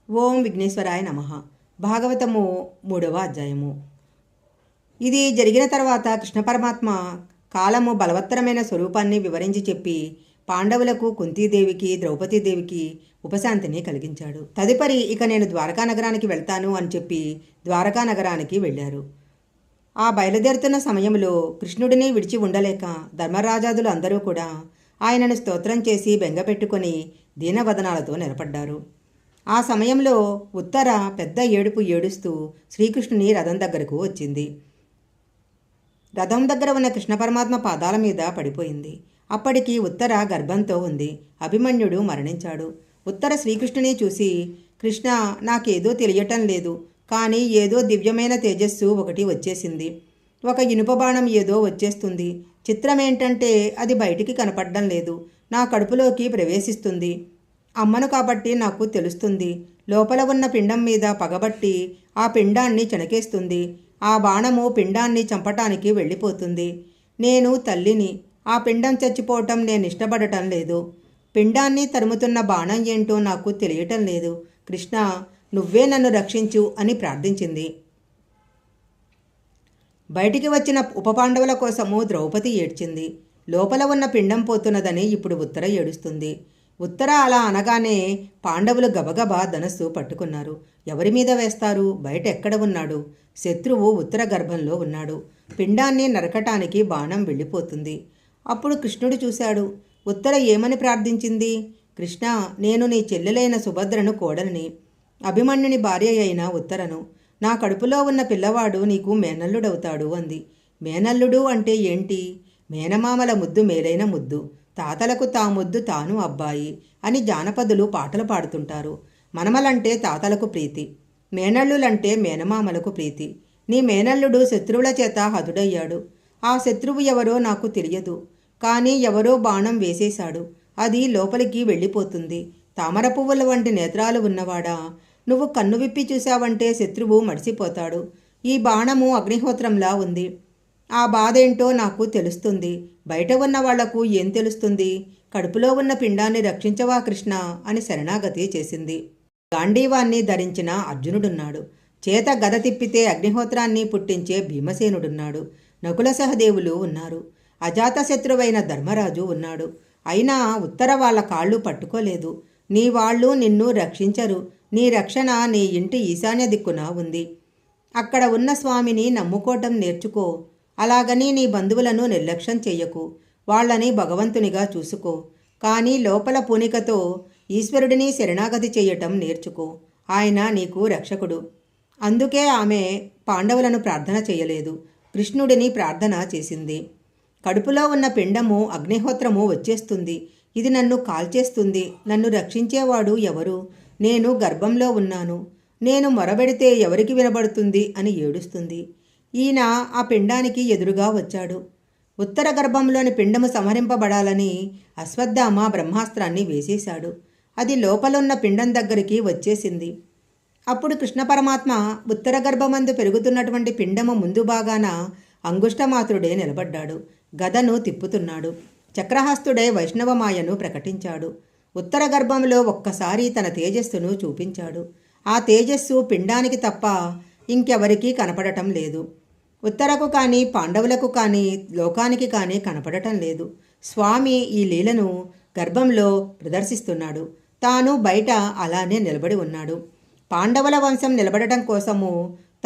ఓం విఘ్నేశ్వరాయ నమః. భాగవతము 3వ అధ్యాయము. ఇది జరిగిన తర్వాత కృష్ణ పరమాత్మ కాలము బలవత్తరమైన స్వరూపాన్ని వివరించి చెప్పి పాండవులకు, కుంతీదేవికి, ద్రౌపదీదేవికి ఉపశాంతిని కలిగించాడు. తదుపరి ఇక నేను ద్వారకా నగరానికి వెళ్తాను అని చెప్పి ద్వారకా నగరానికి వెళ్ళారు. ఆ బయలుదేరుతున్న సమయంలో కృష్ణుడిని విడిచి ఉండలేక ధర్మరాజాదులు అందరూ కూడా ఆయనను స్తోత్రం చేసి బెంగపెట్టుకొని దీనవదనాలతో నిలబడ్డారు. ఆ సమయంలో ఉత్తర పెద్ద ఏడుపు ఏడుస్తూ శ్రీకృష్ణుని రథం దగ్గరకు వచ్చింది. రథం దగ్గర ఉన్న కృష్ణ పరమాత్మ పాదాల మీద పడిపోయింది. అప్పటికి ఉత్తర గర్భంతో ఉంది. అభిమన్యుడు మరణించాడు. ఉత్తర శ్రీకృష్ణుని చూసి, కృష్ణ, నాకేదో తెలియటం లేదు, కానీ ఏదో దివ్యమైన తేజస్సు ఒకటి వచ్చేసింది. ఒక ఇనుప బాణం ఏదో వచ్చేస్తుంది. చిత్రమేంటంటే అది బయటికి కనపడడం లేదు, నా కడుపులోకి ప్రవేశిస్తుంది. అమ్మను కాబట్టి నాకు తెలుస్తుంది. లోపల ఉన్న పిండం మీద పగబట్టి ఆ పిండాన్ని చెనకేస్తుంది. ఆ బాణము పిండాన్ని చంపటానికి వెళ్ళిపోతుంది. నేను తల్లిని. ఆ పిండం చచ్చిపోవటం నేను ఇష్టపడటం లేదు. పిండాన్ని తరుముతున్న బాణం ఏంటో నాకు తెలియటం లేదు. కృష్ణ, నువ్వే నన్ను రక్షించు అని ప్రార్థించింది. బయటికి వచ్చిన ఉపపాండవుల కోసము ద్రౌపది ఏడ్చింది. లోపల ఉన్న పిండం పోతున్నదని ఇప్పుడు ఉత్తర ఏడుస్తుంది. ఉత్తర అలా అనగానే పాండవులు గబగబా ధనస్సు పట్టుకున్నారు. ఎవరి మీద వేస్తారు? బయట ఎక్కడ ఉన్నాడు? శత్రువు ఉత్తర గర్భంలో ఉన్నాడు. పిండాన్ని నరకటానికి బాణం వెళ్ళిపోతుంది. అప్పుడు కృష్ణుడు చూశాడు. ఉత్తర ఏమని ప్రార్థించింది? కృష్ణ, నేను నీ చెల్లెలైన సుభద్రను కోడలిని, అభిమన్యుని భార్య అయిన ఉత్తరను. నా కడుపులో ఉన్న పిల్లవాడు నీకు మేనల్లుడవుతాడు అంది. మేనల్లుడు అంటే ఏంటి? మేనమామల ముద్దు మేలైన ముద్దు, తాతలకు తా ముద్దు తాను అబ్బాయి అని జానపదులు పాటలు పాడుతుంటారు. మనమలంటే తాతలకు ప్రీతి, మేనల్లులంటే మేనమామలకు ప్రీతి. నీ మేనల్లుడు శత్రువుల చేత హతుడయ్యాడు. ఆ శత్రువు ఎవరో నాకు తెలియదు, కానీ ఎవరో బాణం వేసేశాడు. అది లోపలికి వెళ్ళిపోతుంది. తామర పువ్వుల వంటి నేత్రాలు ఉన్నవాడా, నువ్వు కన్ను విప్పి చూశావంటే శత్రువు మడిసిపోతాడు. ఈ బాణము అగ్నిహోత్రంలా ఉంది. ఆ బాధేంటో నాకు తెలుస్తుంది. బయట ఉన్న వాళ్లకు ఏం తెలుస్తుంది? కడుపులో ఉన్న పిండాన్ని రక్షించవా కృష్ణ అని శరణాగతి చేసింది. గాంధీవాన్ని ధరించిన అర్జునుడున్నాడు. చేత గద తిప్పితే అగ్నిహోత్రాన్ని పుట్టించే భీమసేనుడున్నాడు. నకుల సహదేవులు ఉన్నారు. అజాతశత్రువైన ధర్మరాజు ఉన్నాడు. అయినా ఉత్తర వాళ్ళ కాళ్ళు పట్టుకోలేదు. నీ వాళ్ళు నిన్ను రక్షించరు. నీ రక్షణ నీ ఇంటి ఈశాన్య దిక్కున ఉంది. అక్కడ ఉన్న స్వామిని నమ్ముకోవటం నేర్చుకో. అలాగని నీ బంధువులను నిర్లక్ష్యం చెయ్యకు. వాళ్లని భగవంతునిగా చూసుకో. కానీ లోపల పూనికతో ఈశ్వరుడిని శరణాగతి చెయ్యటం నేర్చుకో. ఆయన నీకు రక్షకుడు. అందుకే ఆమె పాండవులను ప్రార్థన చేయలేదు, కృష్ణుడిని ప్రార్థన చేసింది. కడుపులో ఉన్న పిండము అగ్నిహోత్రము వచ్చేస్తుంది. ఇది నన్ను కాల్చేస్తుంది. నన్ను రక్షించేవాడు ఎవరు? నేను గర్భంలో ఉన్నాను. నేను మొరబెడితే ఎవరికి వినబడుతుంది అని ఏడుస్తుంది. ఈయన ఆ పిండానికి ఎదురుగా వచ్చాడు. ఉత్తర గర్భంలోని పిండము సంహరింపబడాలని అశ్వత్థామ బ్రహ్మాస్త్రాన్ని వేసేశాడు. అది లోపలున్న పిండం దగ్గరికి వచ్చేసింది. అప్పుడు కృష్ణ పరమాత్మ ఉత్తర గర్భమందు పెరుగుతున్నటువంటి పిండము ముందు భాగాన అంగుష్టమాత్రుడే నిలబడ్డాడు. గదను తిప్పుతున్నాడు. చక్రహస్తుడే వైష్ణవమాయను ప్రకటించాడు. ఉత్తర గర్భంలో ఒక్కసారి తన తేజస్సును చూపించాడు. ఆ తేజస్సు పిండానికి తప్ప ఇంకెవరికీ కనపడటం లేదు. ఉత్తరకు కానీ పాండవులకు కానీ లోకానికి కానీ కనపడటం లేదు. స్వామి ఈ లీలను గర్భంలో ప్రదర్శిస్తున్నాడు. తాను బయట అలానే నిలబడి ఉన్నాడు. పాండవుల వంశం నిలబడటం కోసము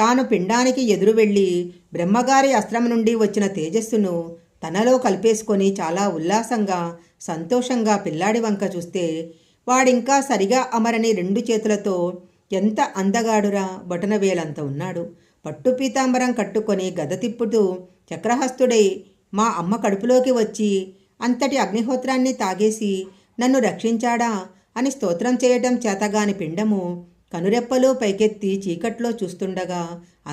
తాను పిండానికి ఎదురు వెళ్ళి బ్రహ్మగారి అస్త్రం నుండి వచ్చిన తేజస్సును తనలో కలిపేసుకొని చాలా ఉల్లాసంగా సంతోషంగా పిల్లాడి వంక చూస్తే వాడింకా సరిగా అమరని 2 చేతులతో ఎంత అందగాడురా, బొటనవేలంత ఉన్నాడు. పట్టు పీతాంబరం కట్టుకొని గద తిప్పుతూ చక్రహస్తుడై మా అమ్మ కడుపులోకి వచ్చి అంతటి అగ్నిహోత్రాన్ని తాగేసి నన్ను రక్షించాడా అని స్తోత్రం చేయటం చేతగాని పిండము కనురెప్పలు పైకెత్తి చీకట్లో చూస్తుండగా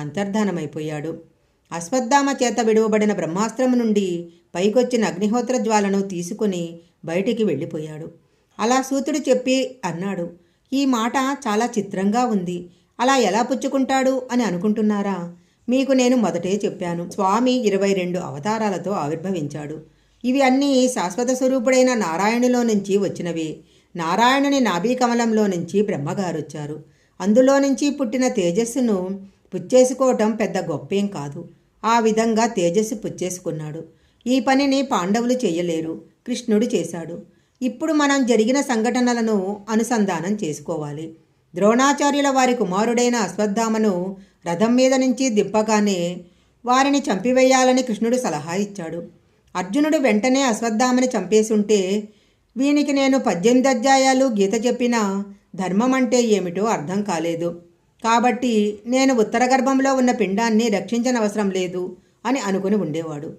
అంతర్ధానమైపోయాడు. అశ్వత్థామ చేత విడువబడిన బ్రహ్మాస్త్రము నుండి పైకొచ్చిన అగ్నిహోత్ర జ్వాలను తీసుకుని బయటికి వెళ్ళిపోయాడు. అలా సూతుడు చెప్పి అన్నాడు, ఈ మాట చాలా చిత్రంగా ఉంది. అలా ఎలా పుచ్చుకుంటాడు అని అనుకుంటున్నారా? మీకు నేను మొదటే చెప్పాను, స్వామి 22 అవతారాలతో ఆవిర్భవించాడు. ఇవి అన్నీ శాశ్వత స్వరూపుడైన నారాయణులో నుంచి వచ్చినవి. నారాయణుని నాభీకమలంలో నుంచి బ్రహ్మగారొచ్చారు. అందులో నుంచి పుట్టిన తేజస్సును పుచ్చేసుకోవటం పెద్ద గొప్పేం కాదు. ఆ విధంగా తేజస్సు పుచ్చేసుకున్నాడు. ఈ పనిని పాండవులు చెయ్యలేరు, కృష్ణుడు చేశాడు. ఇప్పుడు మనం జరిగిన సంఘటనలను అనుసంధానం చేసుకోవాలి. ద్రోణాచార్యుల వారి కుమారుడైన అశ్వత్థామను రథం మీద నుంచి దింపగానే వారిని చంపివేయాలని కృష్ణుడు సలహా ఇచ్చాడు. అర్జునుడు వెంటనే అశ్వత్థామని చంపేసుంటే వీనికి నేను 18 అధ్యాయాలు గీత చెప్పినా ధర్మం అంటే ఏమిటో అర్థం కాలేదు. కాబట్టి నేను ఉత్తర గర్భంలో ఉన్న పిండాన్ని రక్షించనవసరం లేదు అని అనుకుని ఉండేవాడు.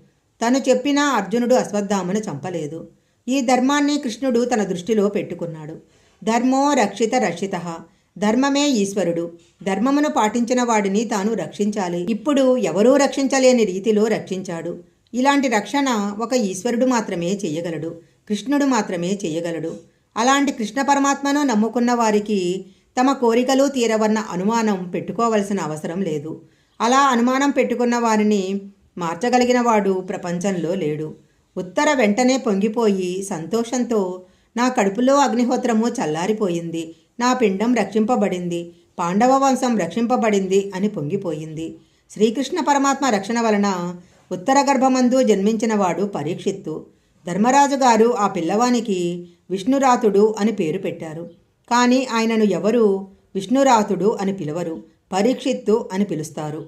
తను చెప్పినా అర్జునుడు అశ్వత్థామను చంపలేదు. ఈ ధర్మాన్ని కృష్ణుడు తన దృష్టిలో పెట్టుకున్నాడు. ధర్మో రక్షిత రక్షితః, ధర్మమే ఈశ్వరుడు. ధర్మమును పాటించిన వాడిని తాను రక్షించాలి. ఇప్పుడు ఎవరూ రక్షించలేని రీతిలో రక్షించాడు. ఇలాంటి రక్షణ ఒక ఈశ్వరుడు మాత్రమే చెయ్యగలడు, కృష్ణుడు మాత్రమే చెయ్యగలడు. అలాంటి కృష్ణ పరమాత్మను నమ్ముకున్న వారికి తమ కోరికలు తీరవన్న అనుమానం పెట్టుకోవలసిన అవసరం లేదు. అలా అనుమానం పెట్టుకున్న వారిని మార్చగలిగిన వాడు ప్రపంచంలో లేడు. ఉత్తర వెంటనే పొంగిపోయి సంతోషంతో, నా కడుపులో అగ్నిహోత్రము చల్లారిపోయింది, నా పిండం రక్షింపబడింది, పాండవ వంశం రక్షింపబడింది అని పొంగిపోయింది. శ్రీకృష్ణ పరమాత్మ రక్షణ వలన ఉత్తర గర్భమందు జన్మించినవాడు పరీక్షిత్తు. ధర్మరాజు గారు ఆ పిల్లవానికి విష్ణురాతుడు అని పేరు పెట్టారు. కానీ ఆయనను ఎవరు విష్ణురాతుడు అని పిలవరు, పరీక్షిత్తు అని పిలుస్తారు.